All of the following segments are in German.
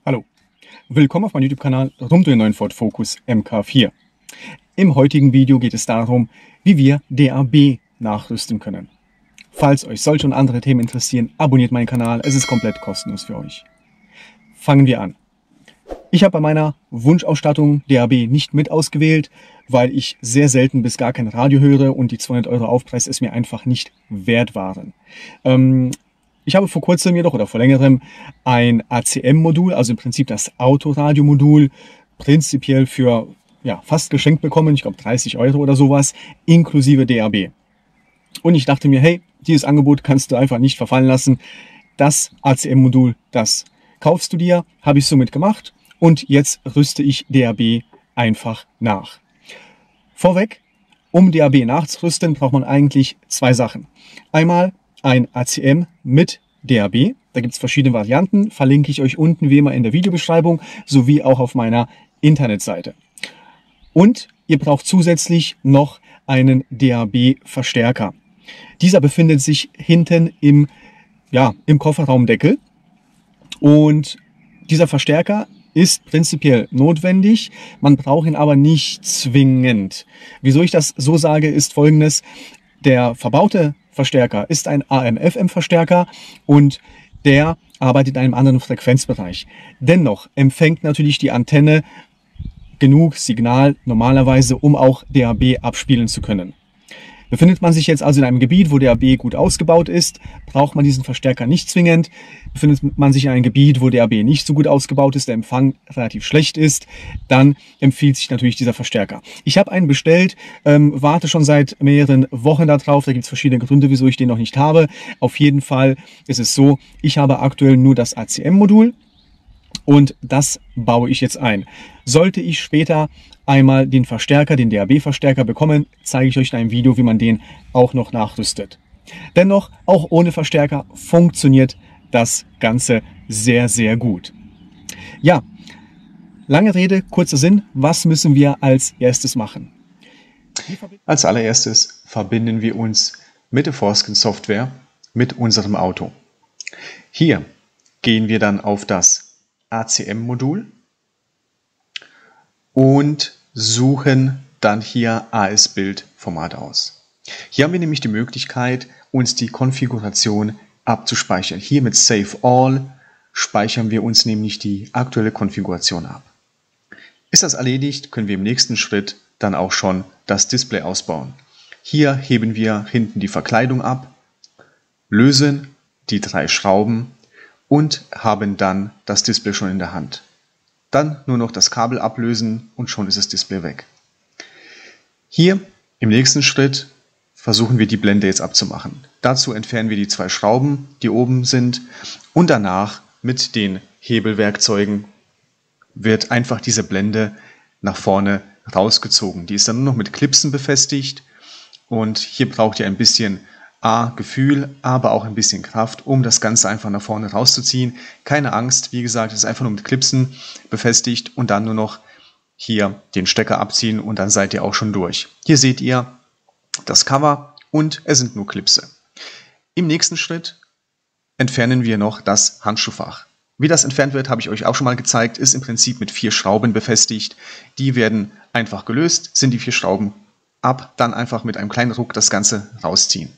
Hallo, willkommen auf meinem YouTube-Kanal rund um den neuen Ford Focus MK4. Im heutigen Video geht es darum, wie wir DAB nachrüsten können. Falls euch solche und andere Themen interessieren, abonniert meinen Kanal, es ist komplett kostenlos für euch. Fangen wir an. Ich habe bei meiner Wunschausstattung DAB nicht mit ausgewählt, weil ich sehr selten bis gar kein Radio höre und die 200 € Aufpreis es mir einfach nicht wert waren. Ich habe vor kurzem jedoch oder vor längerem ein ACM-Modul, also im Prinzip das Autoradiomodul, prinzipiell für fast geschenkt bekommen, ich glaube 30 € oder sowas, inklusive DAB. Und ich dachte mir, hey, dieses Angebot kannst du einfach nicht verfallen lassen. Das ACM-Modul, das kaufst du dir, habe ich somit gemacht und jetzt rüste ich DAB einfach nach. Vorweg, um DAB nachzurüsten, braucht man eigentlich zwei Sachen. Einmal ein ACM mit DAB. Da gibt es verschiedene Varianten, verlinke ich euch unten wie immer in der Videobeschreibung, sowie auch auf meiner Internetseite. Und ihr braucht zusätzlich noch einen DAB-Verstärker. Dieser befindet sich hinten im Kofferraumdeckel. Und dieser Verstärker ist prinzipiell notwendig, man braucht ihn aber nicht zwingend. Wieso ich das so sage, ist folgendes: Der verbaute Verstärker ist ein AM/FM-Verstärker und der arbeitet in einem anderen Frequenzbereich. Dennoch empfängt natürlich die Antenne genug Signal normalerweise, um auch DAB abspielen zu können. Befindet man sich jetzt also in einem Gebiet, wo DAB gut ausgebaut ist, braucht man diesen Verstärker nicht zwingend. Befindet man sich in einem Gebiet, wo DAB nicht so gut ausgebaut ist, der Empfang relativ schlecht ist, dann empfiehlt sich natürlich dieser Verstärker. Ich habe einen bestellt, warte schon seit mehreren Wochen darauf. Da gibt es verschiedene Gründe, wieso ich den noch nicht habe. Auf jeden Fall ist es so, ich habe aktuell nur das ACM-Modul. Und das baue ich jetzt ein. Sollte ich später einmal den Verstärker, den DAB-Verstärker bekommen, zeige ich euch in einem Video, wie man den auch noch nachrüstet. Dennoch, auch ohne Verstärker funktioniert das Ganze sehr, sehr gut. Ja, lange Rede, kurzer Sinn. Was müssen wir als erstes machen? Als allererstes verbinden wir uns mit der Forsken Software mit unserem Auto. Hier gehen wir dann auf das ACM-Modul und suchen dann hier AS-Bild-Format aus. Hier haben wir nämlich die Möglichkeit, uns die Konfiguration abzuspeichern. Hier mit Save All speichern wir uns nämlich die aktuelle Konfiguration ab. Ist das erledigt, können wir im nächsten Schritt dann auch schon das Display ausbauen. Hier heben wir hinten die Verkleidung ab, lösen die 3 Schrauben und haben dann das Display schon in der Hand. Dann nur noch das Kabel ablösen und schon ist das Display weg. Hier im nächsten Schritt versuchen wir die Blende jetzt abzumachen. Dazu entfernen wir die 2 Schrauben, die oben sind, und danach mit den Hebelwerkzeugen wird einfach diese Blende nach vorne rausgezogen. Die ist dann nur noch mit Clipsen befestigt und hier braucht ihr ein bisschen Gefühl, aber auch ein bisschen Kraft, um das Ganze einfach nach vorne rauszuziehen. Keine Angst, wie gesagt, es ist einfach nur mit Clipsen befestigt und dann nur noch hier den Stecker abziehen und dann seid ihr auch schon durch. Hier seht ihr das Cover und es sind nur Clipse. Im nächsten Schritt entfernen wir noch das Handschuhfach. Wie das entfernt wird, habe ich euch auch schon mal gezeigt, ist im Prinzip mit 4 Schrauben befestigt. Die werden einfach gelöst, sind die 4 Schrauben ab, dann einfach mit einem kleinen Ruck das Ganze rausziehen.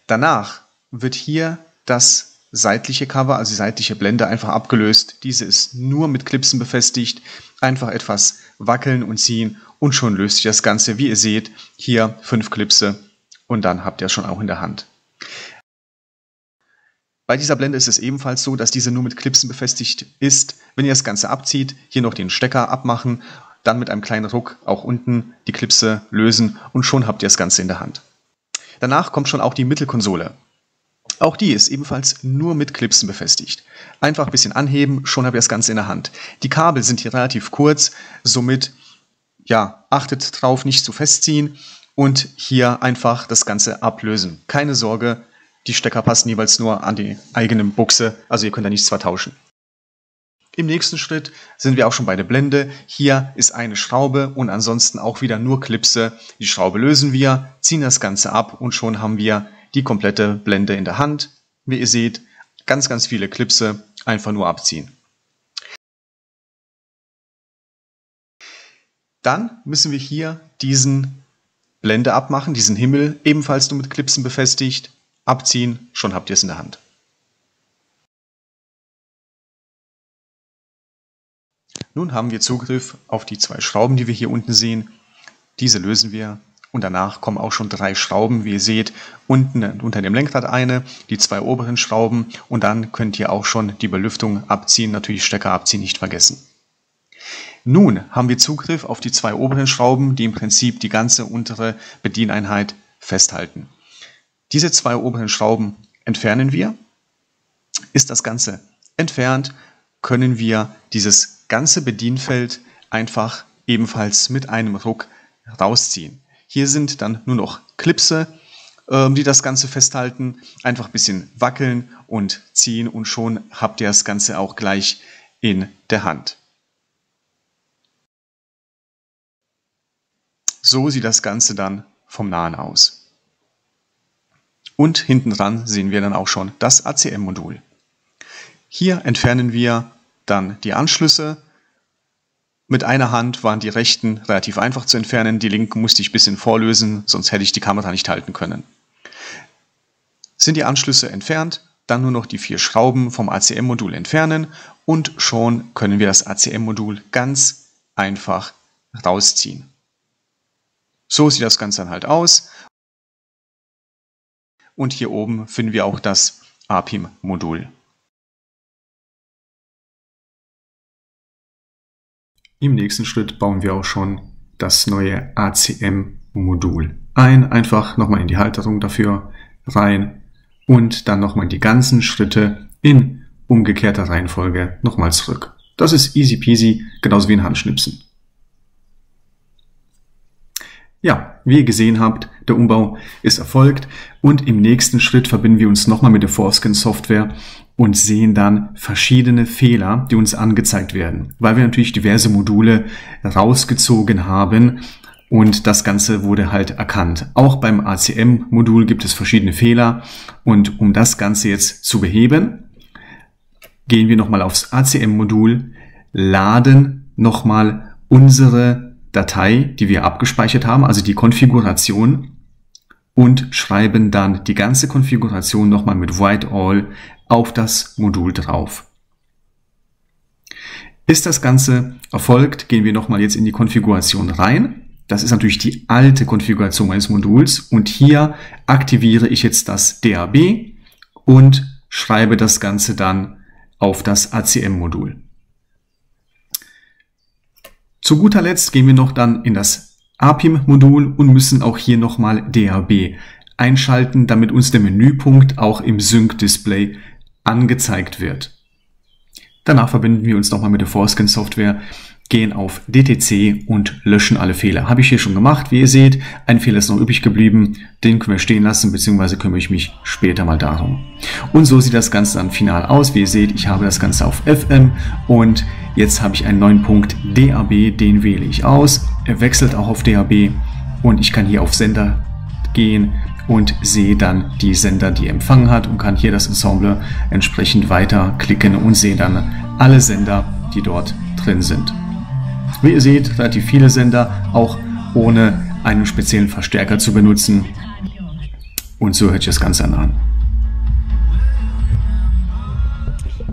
Danach wird hier das seitliche Cover, also die seitliche Blende, einfach abgelöst. Diese ist nur mit Clipsen befestigt. Einfach etwas wackeln und ziehen und schon löst sich das Ganze. Wie ihr seht, hier 5 Clipse und dann habt ihr es schon auch in der Hand. Bei dieser Blende ist es ebenfalls so, dass diese nur mit Clipsen befestigt ist. Wenn ihr das Ganze abzieht, hier noch den Stecker abmachen, dann mit einem kleinen Ruck auch unten die Clipse lösen und schon habt ihr das Ganze in der Hand. Danach kommt schon auch die Mittelkonsole. Auch die ist ebenfalls nur mit Clipsen befestigt. Einfach ein bisschen anheben, schon habt ihr das Ganze in der Hand. Die Kabel sind hier relativ kurz, somit achtet drauf, nicht zu festziehen und hier einfach das Ganze ablösen. Keine Sorge, die Stecker passen jeweils nur an die eigene Buchse, also ihr könnt da nichts vertauschen. Im nächsten Schritt sind wir auch schon bei der Blende. Hier ist eine Schraube und ansonsten auch wieder nur Clipse. Die Schraube lösen wir, ziehen das Ganze ab und schon haben wir die komplette Blende in der Hand. Wie ihr seht, ganz viele Clipse, einfach nur abziehen. Dann müssen wir hier diesen Blende abmachen, diesen Himmel, ebenfalls nur mit Clipsen befestigt, abziehen, schon habt ihr es in der Hand. Nun haben wir Zugriff auf die 2 Schrauben, die wir hier unten sehen. Diese lösen wir und danach kommen auch schon 3 Schrauben, wie ihr seht, unten unter dem Lenkrad eine, die 2 oberen Schrauben und dann könnt ihr auch schon die Belüftung abziehen, natürlich Stecker abziehen nicht vergessen. Nun haben wir Zugriff auf die 2 oberen Schrauben, die im Prinzip die ganze untere Bedieneinheit festhalten. Diese 2 oberen Schrauben entfernen wir. Ist das Ganze entfernt, können wir dieses ganze Bedienfeld einfach ebenfalls mit einem Ruck rausziehen. Hier sind dann nur noch Clipse, die das Ganze festhalten. Einfach ein bisschen wackeln und ziehen und schon habt ihr das Ganze auch gleich in der Hand. So sieht das Ganze dann vom Nahen aus. Und hinten dran sehen wir dann auch schon das ACM-Modul. Hier entfernen wir dann die Anschlüsse. Mit einer Hand waren die rechten relativ einfach zu entfernen, die linken musste ich ein bisschen vorlösen, sonst hätte ich die Kamera nicht halten können. Sind die Anschlüsse entfernt, dann nur noch die 4 Schrauben vom ACM-Modul entfernen und schon können wir das ACM-Modul ganz einfach rausziehen. So sieht das Ganze dann halt aus. Und hier oben finden wir auch das APIM-Modul. Im nächsten Schritt bauen wir auch schon das neue ACM-Modul ein. Einfach nochmal in die Halterung dafür rein und dann nochmal die ganzen Schritte in umgekehrter Reihenfolge nochmal zurück. Das ist easy peasy, genauso wie ein Handschnipsen. Ja, wie ihr gesehen habt, der Umbau ist erfolgt und im nächsten Schritt verbinden wir uns nochmal mit der Foreskin-Software und sehen dann verschiedene Fehler, die uns angezeigt werden, weil wir natürlich diverse Module rausgezogen haben und das Ganze wurde halt erkannt. Auch beim ACM-Modul gibt es verschiedene Fehler und um das Ganze jetzt zu beheben, gehen wir nochmal aufs ACM-Modul, laden nochmal unsere Datei, die wir abgespeichert haben, also die Konfiguration, und schreiben dann die ganze Konfiguration nochmal mit Write All auf das Modul drauf. Ist das Ganze erfolgt, gehen wir nochmal jetzt in die Konfiguration rein. Das ist natürlich die alte Konfiguration meines Moduls und hier aktiviere ich jetzt das DAB und schreibe das Ganze dann auf das ACM-Modul. Zu guter Letzt gehen wir noch dann in das APIM-Modul und müssen auch hier nochmal DAB einschalten, damit uns der Menüpunkt auch im Sync-Display angezeigt wird. Danach verbinden wir uns nochmal mit der Foreskin-Software, gehen auf DTC und löschen alle Fehler. Habe ich hier schon gemacht, wie ihr seht. Ein Fehler ist noch übrig geblieben, den können wir stehen lassen, beziehungsweise kümmere ich mich später mal darum. Und so sieht das Ganze dann final aus. Wie ihr seht, ich habe das Ganze auf FM und jetzt habe ich einen neuen Punkt DAB, den wähle ich aus. Er wechselt auch auf DAB und ich kann hier auf Sender gehen und sehe dann die Sender, die er empfangen hat und kann hier das Ensemble entsprechend weiterklicken und sehe dann alle Sender, die dort drin sind. Wie ihr seht, relativ viele Sender, auch ohne einen speziellen Verstärker zu benutzen. Und so hört sich das Ganze an.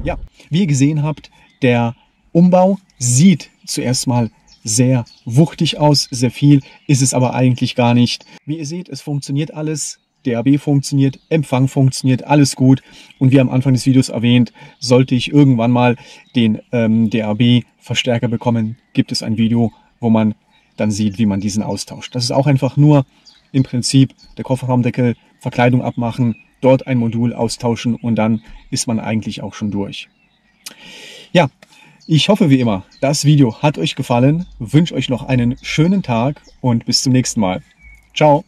Ja, wie ihr gesehen habt, der Umbau sieht zuerst mal sehr wuchtig aus, sehr viel ist es aber eigentlich gar nicht. Wie ihr seht, es funktioniert alles. DAB funktioniert, Empfang funktioniert, alles gut. Und wie am Anfang des Videos erwähnt, sollte ich irgendwann mal den DAB-Verstärker bekommen, gibt es ein Video, wo man dann sieht, wie man diesen austauscht. Das ist auch einfach nur im Prinzip der Kofferraumdeckel, Verkleidung abmachen, dort ein Modul austauschen und dann ist man eigentlich auch schon durch. Ja, ich hoffe wie immer, das Video hat euch gefallen, wünsche euch noch einen schönen Tag und bis zum nächsten Mal. Ciao!